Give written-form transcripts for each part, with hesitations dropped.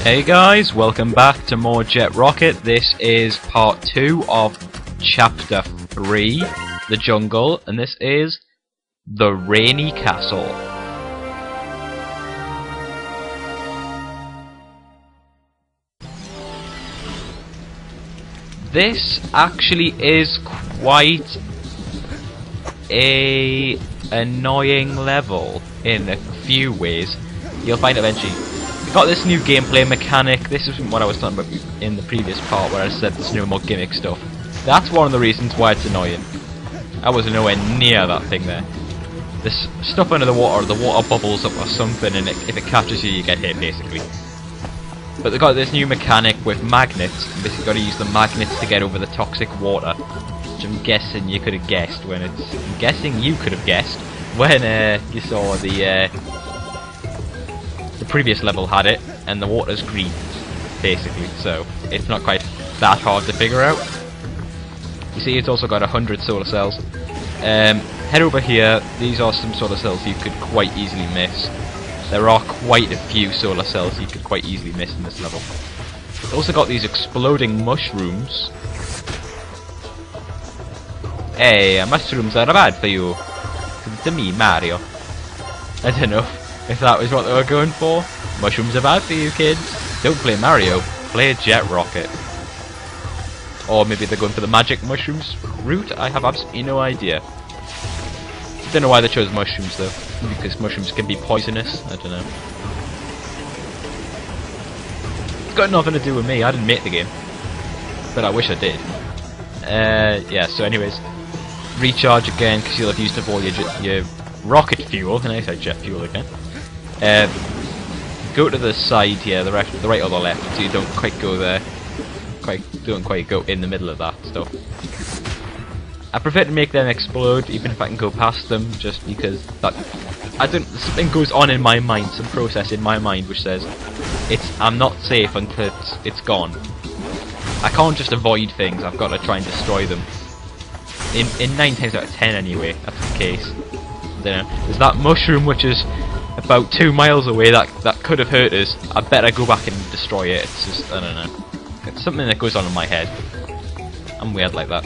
Hey guys, welcome back to more Jett Rocket. This is part 2 of chapter 3, the jungle, and this is the rainy castle. This actually is quite a annoying level in a few ways. You'll find eventually. We've got this new gameplay mechanic. This is what I was talking about in the previous part where I said there's no more gimmick stuff. That's one of the reasons why it's annoying. I was nowhere near that thing there. There's stuff under the water bubbles up or something, and if it catches you, you get hit basically. But they've got this new mechanic with magnets. You basically got to use the magnets to get over the toxic water, which I'm guessing you could have guessed when it's. I'm guessing you could have guessed when you saw the previous level had it, and the water's green, basically. So it's not quite that hard to figure out. You see, it's also got 100 solar cells. Head over here. These are some solar cells you could quite easily miss. There are quite a few solar cells you could quite easily miss in this level. Also got these exploding mushrooms. Hey, mushrooms are bad for you. To me, Mario. I don't know if that was what they were going for. Mushrooms are bad for you, kids. Don't play Mario, play Jett Rocket. Or maybe they're going for the magic mushrooms route. I have absolutely no idea. Don't know why they chose mushrooms though. Because mushrooms can be poisonous. I don't know. It's got nothing to do with me. I didn't make the game, but I wish I did. Yeah. So, anyways, recharge again because you'll have used up all your rocket fuel. And I said jet fuel again. Go to the side here, the right or the left, so you don't quite go there. Don't quite go in the middle of that stuff. I prefer to make them explode, even if I can go past them, just because that something goes on in my mind, some process in my mind which says I'm not safe until it's gone. I can't just avoid things. I've got to try and destroy them. In 9 times out of 10 anyway, that's the case. There's that mushroom which is about 2 miles away that could have hurt us. I better go back and destroy it. It's just, I don't know. It's something that goes on in my head. I'm weird like that.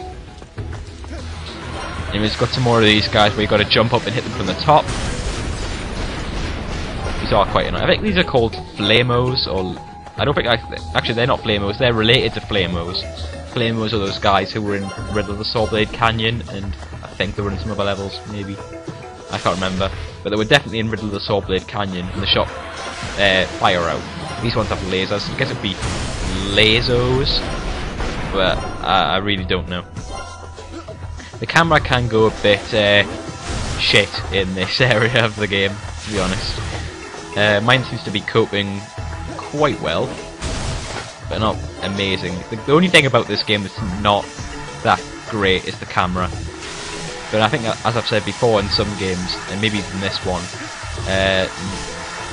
Anyways, got some more of these guys where you got to jump up and hit them from the top. These are quite annoying. I think these are called flamos, or I don't think actually they're not flamos. They're related to flamos. Flamos are those guys who were in Riddle of the Sawblade Canyon, and I think they were in some other levels, maybe. I can't remember, but they were definitely in Riddle of the Sawblade Canyon, and they shot fire out. These ones have lasers. I guess it'd be lasers, but I really don't know. The camera can go a bit shit in this area of the game, to be honest. Mine seems to be coping quite well, but not amazing. The only thing about this game that's not that great is the camera. But I think, as I've said before in some games, and maybe even this one,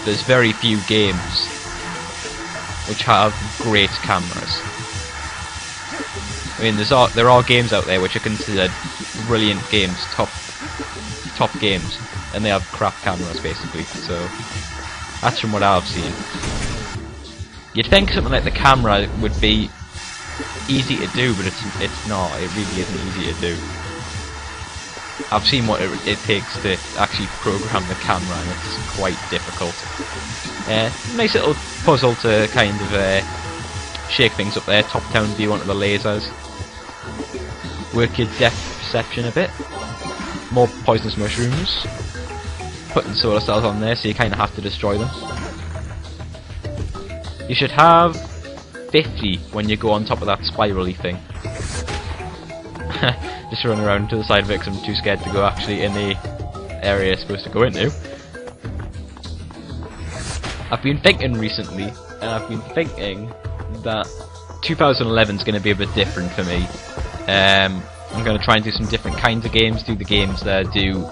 there's very few games which have great cameras. I mean, there are games out there which are considered brilliant games, top games, and they have crap cameras basically. So that's from what I've seen. You'd think something like the camera would be easy to do, but it's not. It really isn't easy to do. I've seen what it takes to actually program the camera, and it's quite difficult. Nice little puzzle to kind of shake things up there. Top-down view onto the lasers. Work your depth perception a bit. More poisonous mushrooms. Putting solar cells on there, so you kind of have to destroy them. You should have 50 when you go on top of that spirally thing. Just run around to the side of it because I'm too scared to go actually in the area it's supposed to go into. I've been thinking recently, and I've been thinking that 2011 is going to be a bit different for me. I'm going to try and do some different kinds of games, do the games that I do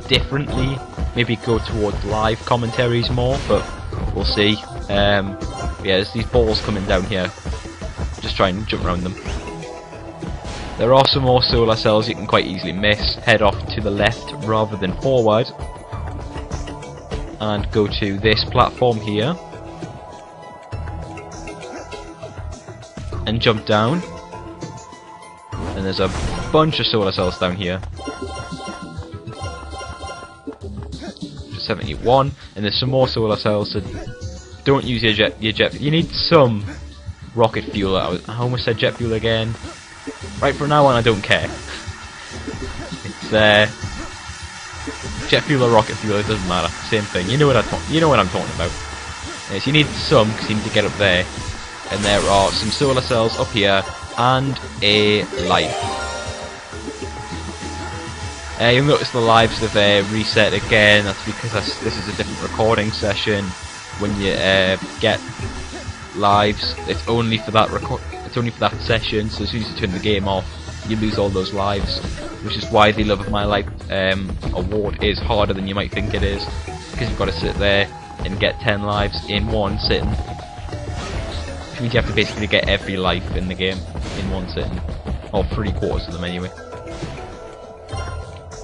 differently, maybe go towards live commentaries more, but we'll see. Yeah, there's these balls coming down here, just try and jump around them. There are some more solar cells you can quite easily miss. Head off to the left rather than forward, and go to this platform here. and jump down. And there's a bunch of solar cells down here. 71, and there's some more solar cells, so don't use your jet. You need some rocket fuel. I almost said jet fuel again. Right, from now on, I don't care. It's jet fuel or rocket fuel. It doesn't matter. Same thing. You know what I'm talking about. Yes, you need some because you need to get up there, and there are some solar cells up here and a life. You'll notice the lives have reset again. That's because this is a different recording session. When you get lives, it's only for that session. So as soon as you turn the game off, you lose all those lives. Which is why the Love of My Life award is harder than you might think it is, because you've got to sit there and get 10 lives in one sitting. Which means you have to basically get every life in the game in one sitting, or 3/4 of them anyway.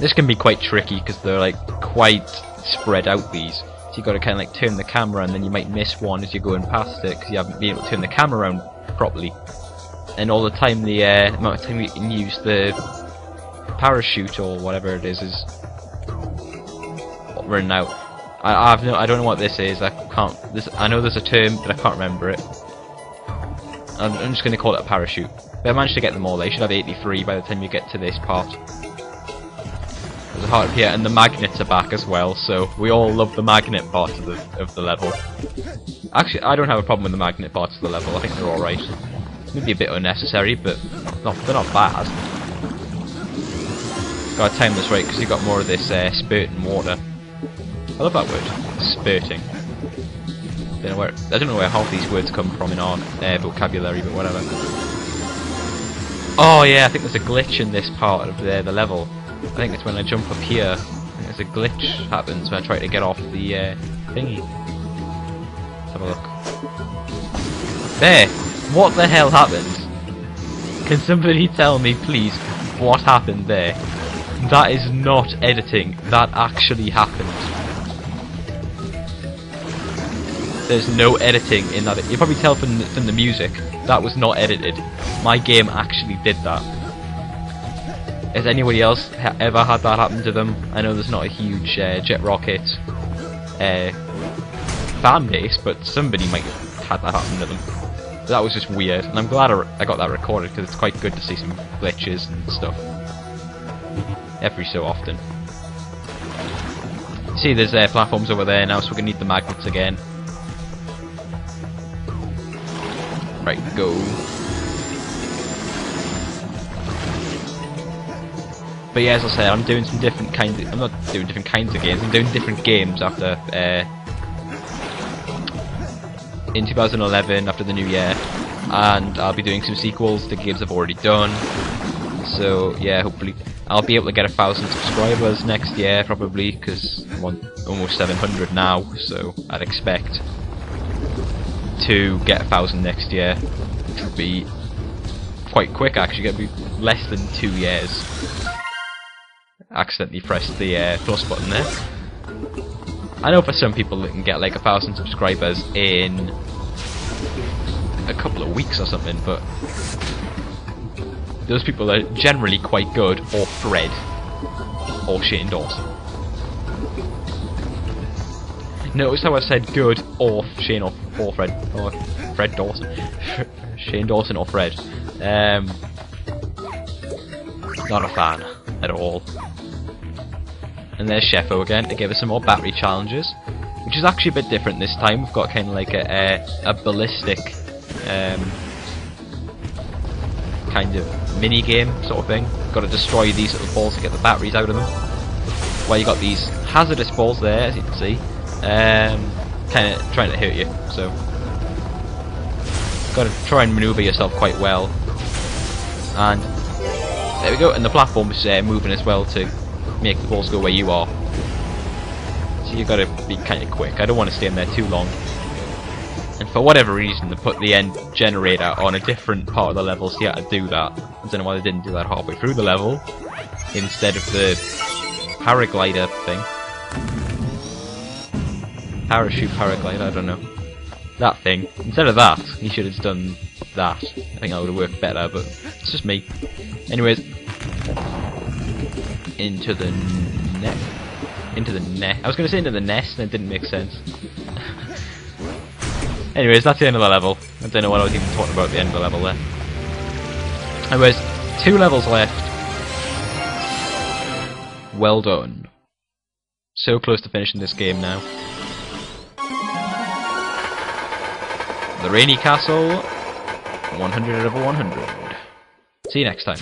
This can be quite tricky because they're like quite spread out, these. So you got to kind of like turn the camera, and then you might miss one as you're going past it because you haven't been able to turn the camera around properly. And all the time the amount of time you can use the parachute or whatever it is running out. I don't know what this is. I know there's a term, but I can't remember it. I'm just going to call it a parachute. But I managed to get them all. They should have 83 by the time you get to this part. There's a heart up here, and the magnets are back as well. So we all love the magnet part of the level. Actually, I don't have a problem with the magnet parts of the level. I think they're all right. Maybe a bit unnecessary, but they're not bad. Gotta time this right because you got more of this spurting water. I love that word, spurting. I don't know where half these words come from in our vocabulary, but whatever. Oh yeah, I think there's a glitch in this part of the level. I think it's when I jump up here. I think there's a glitch happens when I try to get off the thingy. Let's have a look. There! What the hell happened? Can somebody tell me, please, what happened there? That is not editing. That actually happened. There's no editing in that. You'll probably tell from the music. That was not edited. My game actually did that. Has anybody else ever had that happen to them? I know there's not a huge Jet Rocket fan base, but somebody might have had that happen to them. That was just weird, and I'm glad I got that recorded because it's quite good to see some glitches and stuff every so often. See, there's platforms over there now, so we're gonna need the magnets again. Right, go. But yeah, as I said, I'm doing some different kinds. I'm not doing different kinds of games. I'm doing different games after in 2011 after the new year, and I'll be doing some sequels to games I've already done. So yeah, hopefully I'll be able to get 1,000 subscribers next year, probably, because I'm on almost 700 now. So I'd expect to get 1,000 next year, which would be quite quick actually. It'd be less than 2 years. Accidentally pressed the plus button there. I know for some people it can get like 1,000 subscribers in a couple of weeks or something, but those people are generally quite good, or Fred, or Shane Dawson. Notice how I said good, or Shane, or Fred, or Fred Dawson. Shane Dawson or Fred. Not a fan at all. And there's Sheffo again to give us some more battery challenges, which is actually a bit different this time. We've got kind of like a ballistic kind of mini game sort of thing. Got to destroy these little balls to get the batteries out of them. While you got these hazardous balls there, as you can see, kind of trying to hurt you. So got to try and maneuver yourself quite well. And there we go. And the platform's moving as well to make the balls go where you are. So you got to be kind of quick. I don't want to stay in there too long. And for whatever reason, they put the end generator on a different part of the level, so you had to do that. I don't know why they didn't do that halfway through the level instead of the paraglider thing. Parachute paraglider, I don't know. that thing. Instead of that, he should have done that. I think that would have worked better, but it's just me. Anyways, into the net. Into the net. I was going to say into the nest, and it didn't make sense. Anyways, that's the end of the level. I don't know what I was even talking about at the end of the level there. Anyways, 2 levels left. Well done. So close to finishing this game now. The Rainy Castle, 100 out of 100. See you next time.